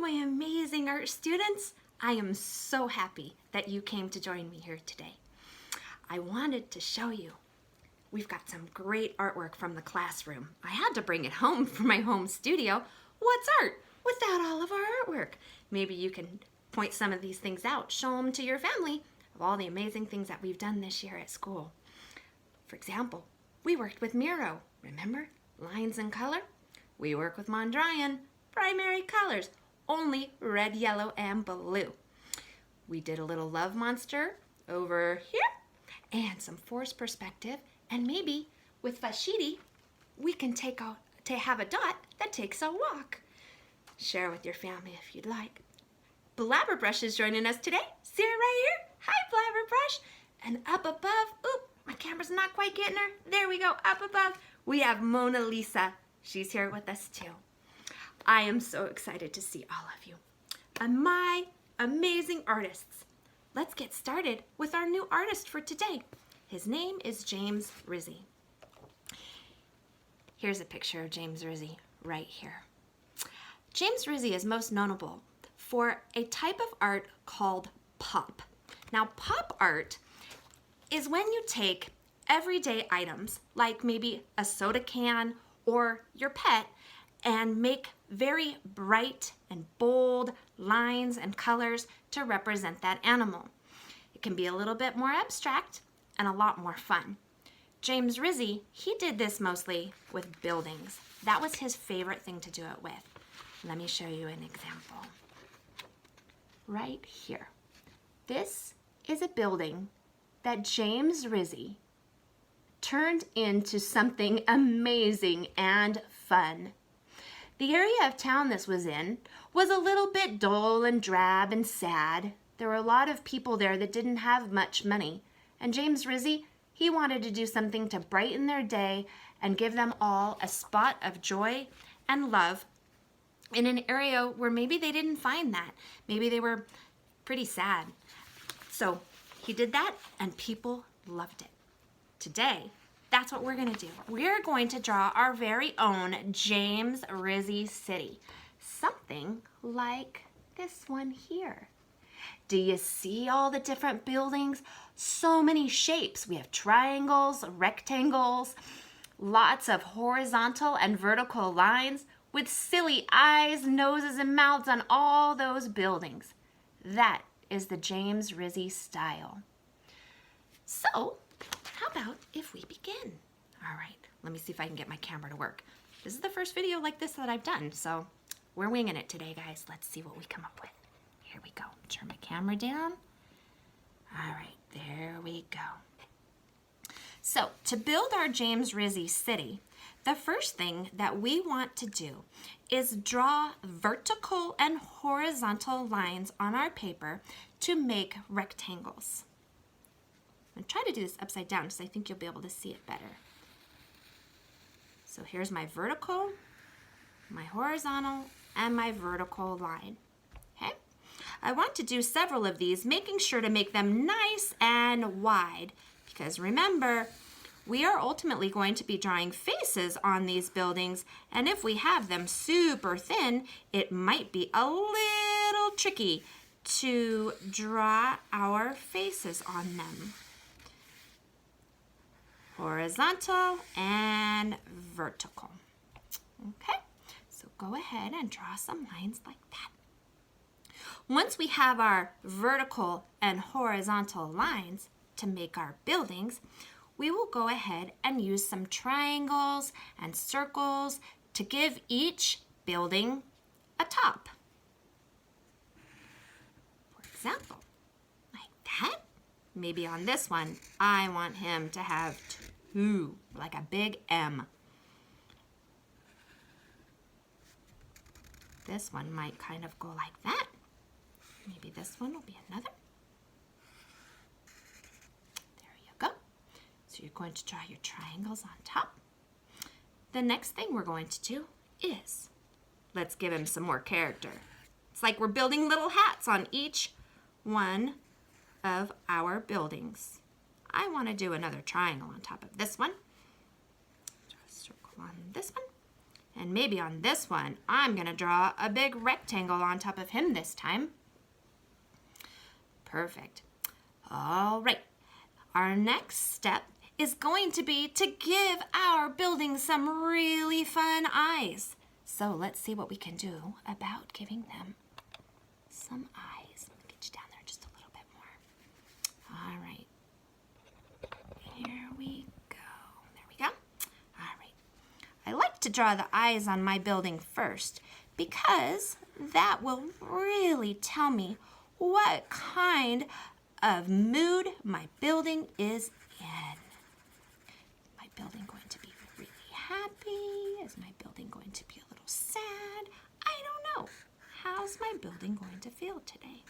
my amazing art students. I am so happy that you came to join me here today. I wanted to show you. We've got some great artwork from the classroom. I had to bring it home from my home studio. What's art without all of our artwork? Maybe you can point some of these things out, show them to your family of all the amazing things that we've done this year at school. For example, we worked with Miro, remember? Lines and color. We work with Mondrian, primary colors, only red, yellow, and blue. We did a little love monster over here and some forced perspective, and maybe with Fashidi, we can have a dot that takes a walk. Share with your family if you'd like. Blabberbrush is joining us today. See her right here? Hi, Blabberbrush. And up above, oop, my camera's not quite getting her. There we go, up above, we have Mona Lisa. She's here with us too. I am so excited to see all of you. And my amazing artists. Let's get started with our new artist for today. His name is James Rizzi. Here's a picture of James Rizzi right here. James Rizzi is most notable for a type of art called pop. Now, pop art is when you take everyday items, like maybe a soda can or your pet, and make very bright and bold lines and colors to represent that animal. It can be a little bit more abstract and a lot more fun. James Rizzi, he did this mostly with buildings. That was his favorite thing to do it with. Let me show you an example. Right here. This is a building that James Rizzi turned into something amazing and fun. The area of town this was in was a little bit dull and drab and sad. There were a lot of people there that didn't have much money. And James Rizzi, he wanted to do something to brighten their day and give them all a spot of joy and love in an area where maybe they didn't find that. Maybe they were pretty sad. So he did that and people loved it. Today, that's what we're going to do. We're going to draw our very own James Rizzi City. Something like this one here. Do you see all the different buildings? So many shapes. We have triangles, rectangles, lots of horizontal and vertical lines with silly eyes, noses, and mouths on all those buildings. That is the James Rizzi style. So, how about if we begin? All right, let me see if I can get my camera to work. This is the first video like this that I've done, so we're winging it today, guys. Let's see what we come up with. Here we go. Turn my camera down. All right, there we go. So, to build our James Rizzi City, the first thing that we want to do is draw vertical and horizontal lines on our paper to make rectangles. I'm going to try to do this upside down because I think you'll be able to see it better. So here's my vertical, my horizontal, and my vertical line. Okay? I want to do several of these, making sure to make them nice and wide, because remember, we are ultimately going to be drawing faces on these buildings, and if we have them super thin, it might be a little tricky to draw our faces on them. Horizontal and vertical. Okay, so go ahead and draw some lines like that. Once we have our vertical and horizontal lines to make our buildings, we will go ahead and use some triangles and circles to give each building a top. For example, like that. Maybe on this one, I want him to have two, like a big M. This one might kind of go like that. Maybe this one will be another. There you go. So you're going to draw your triangles on top. The next thing we're going to do is, let's give him some more character. It's like we're building little hats on each one of our buildings. I want to do another triangle on top of this one. Draw a circle on this one. And maybe on this one, I'm going to draw a big rectangle on top of him this time. Perfect. All right. Our next step is going to be to give our building some really fun eyes. So let's see what we can do about giving them some eyes. Let me get you down there just a little bit more. All right. Here we go. There we go. All right. I like to draw the eyes on my building first because that will really tell me what kind of mood my building is in. My building going to be really happy? Is my building going to be a little sad? I don't know. How's my building going to feel today?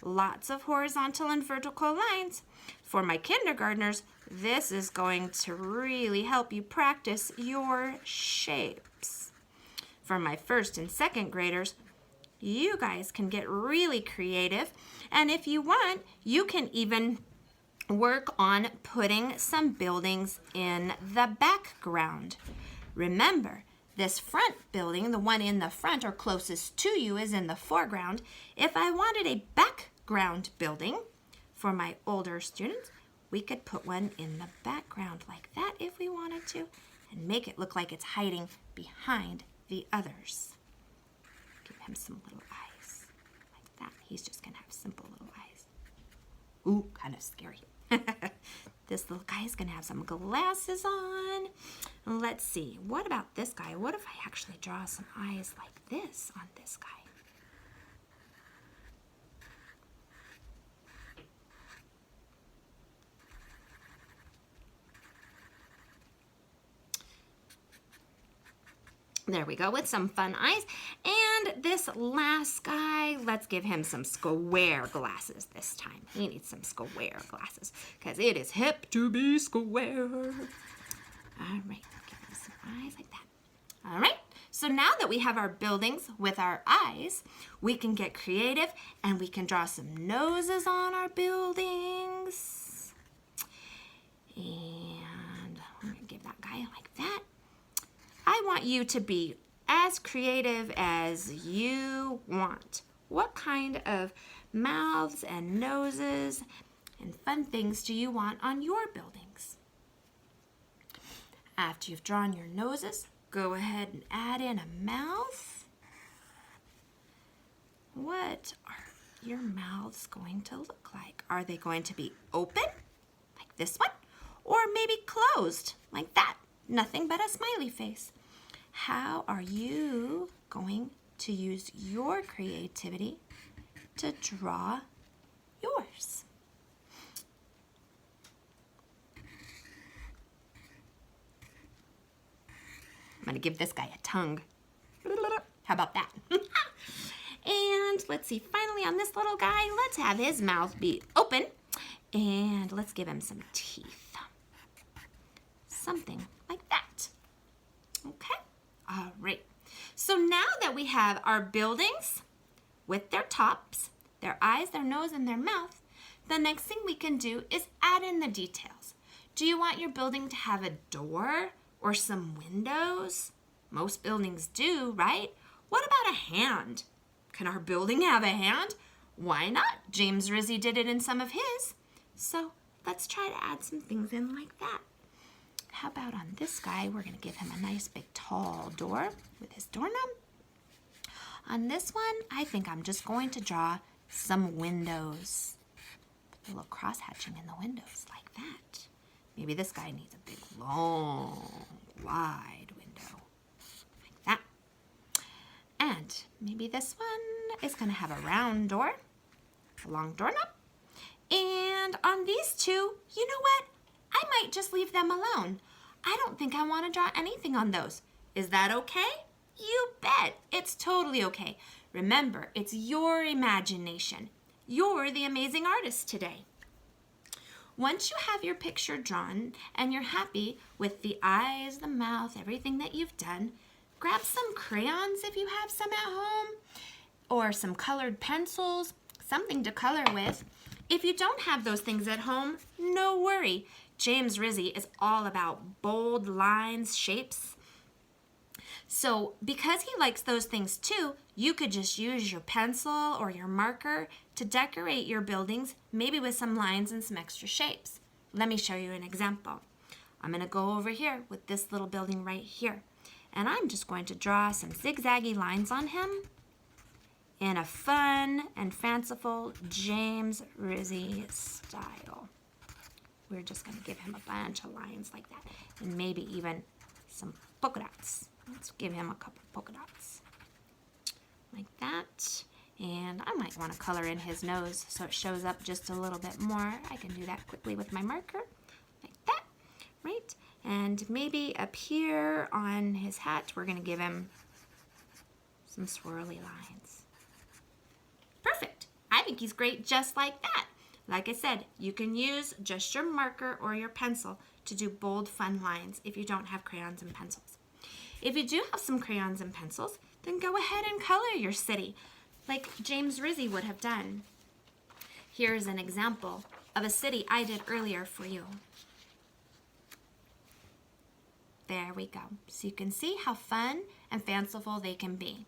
Lots of horizontal and vertical lines. For my kindergartners, this is going to really help you practice your shapes. For my first and second graders, you guys can get really creative, and if you want, you can even work on putting some buildings in the background. Remember, this front building, the one in the front or closest to you, is in the foreground. If I wanted a background building for my older students, we could put one in the background like that if we wanted to, and make it look like it's hiding behind the others. Give him some little eyes like that. He's just gonna have simple little eyes. Ooh, kind of scary. This little guy is gonna have some glasses on. Let's see, what about this guy? What if I actually draw some eyes like this on this guy? There we go, with some fun eyes. And this last guy, let's give him some square glasses this time. He needs some square glasses because it is hip to be square. All right, give him some eyes like that. All right, so now that we have our buildings with our eyes, we can get creative and we can draw some noses on our buildings. And I'm gonna give that guy like that. I want you to be as creative as you want. What kind of mouths and noses and fun things do you want on your buildings? After you've drawn your noses, go ahead and add in a mouth. What are your mouths going to look like? Are they going to be open, like this one, or maybe closed, like that? Nothing but a smiley face. How are you going to use your creativity to draw yours? I'm going to give this guy a tongue. How about that? And let's see, finally on this little guy, let's have his mouth be open. And let's give him some teeth. Something like that. Okay? All right. So now that we have our buildings with their tops, their eyes, their nose, and their mouth, the next thing we can do is add in the details. Do you want your building to have a door or some windows? Most buildings do, right? What about a hand? Can our building have a hand? Why not? James Rizzi did it in some of his. So let's try to add some things in like that. How about on this guy, we're going to give him a nice big tall door with his doorknob. On this one, I think I'm just going to draw some windows. Put a little cross hatching in the windows like that. Maybe this guy needs a big, long, wide window like that. And maybe this one is going to have a round door, a long doorknob. And on these two, you know what? I might just leave them alone. I don't think I want to draw anything on those. Is that okay? You bet. It's totally okay. Remember, it's your imagination. You're the amazing artist today. Once you have your picture drawn and you're happy with the eyes, the mouth, everything that you've done, grab some crayons if you have some at home, or some colored pencils, something to color with. If you don't have those things at home, no worry. James Rizzi is all about bold lines, shapes. So because he likes those things too, you could just use your pencil or your marker to decorate your buildings, maybe with some lines and some extra shapes. Let me show you an example. I'm going to go over here with this little building right here. And I'm just going to draw some zigzaggy lines on him in a fun and fanciful James Rizzi style. We're just going to give him a bunch of lines like that, and maybe even some polka dots. Let's give him a couple polka dots like that. And I might want to color in his nose so it shows up just a little bit more. I can do that quickly with my marker like that, right? And maybe up here on his hat, we're going to give him some swirly lines. Perfect. I think he's great just like that. Like I said, you can use just your marker or your pencil to do bold, fun lines if you don't have crayons and pencils. If you do have some crayons and pencils, then go ahead and color your city like James Rizzi would have done. Here's an example of a city I did earlier for you. There we go. So you can see how fun and fanciful they can be.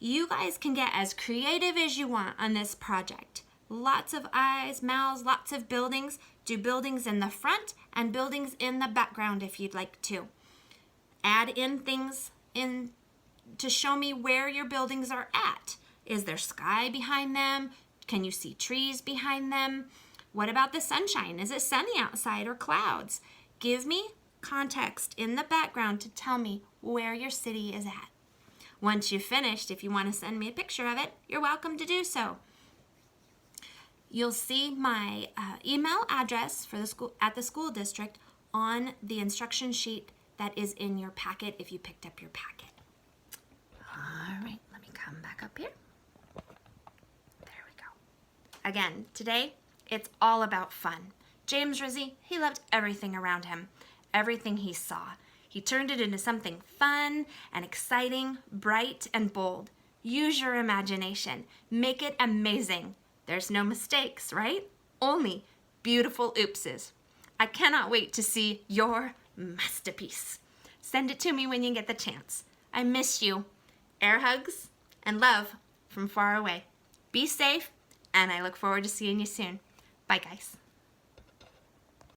You guys can get as creative as you want on this project. Lots of eyes, mouths, lots of buildings. Do buildings in the front and buildings in the background if you'd like to. Add in things in to show me where your buildings are at. Is there sky behind them? Can you see trees behind them? What about the sunshine? Is it sunny outside or clouds? Give me context in the background to tell me where your city is at. Once you've finished, if you want to send me a picture of it, you're welcome to do so. You'll see my email address for the school at the school district on the instruction sheet that is in your packet if you picked up your packet. All right, let me come back up here. There we go. Again, today it's all about fun. James Rizzi, he loved everything around him, everything he saw. He turned it into something fun and exciting, bright and bold. Use your imagination. Make it amazing. There's no mistakes, right? Only beautiful oopses. I cannot wait to see your masterpiece. Send it to me when you get the chance. I miss you. Air hugs and love from far away. Be safe, and I look forward to seeing you soon. Bye, guys.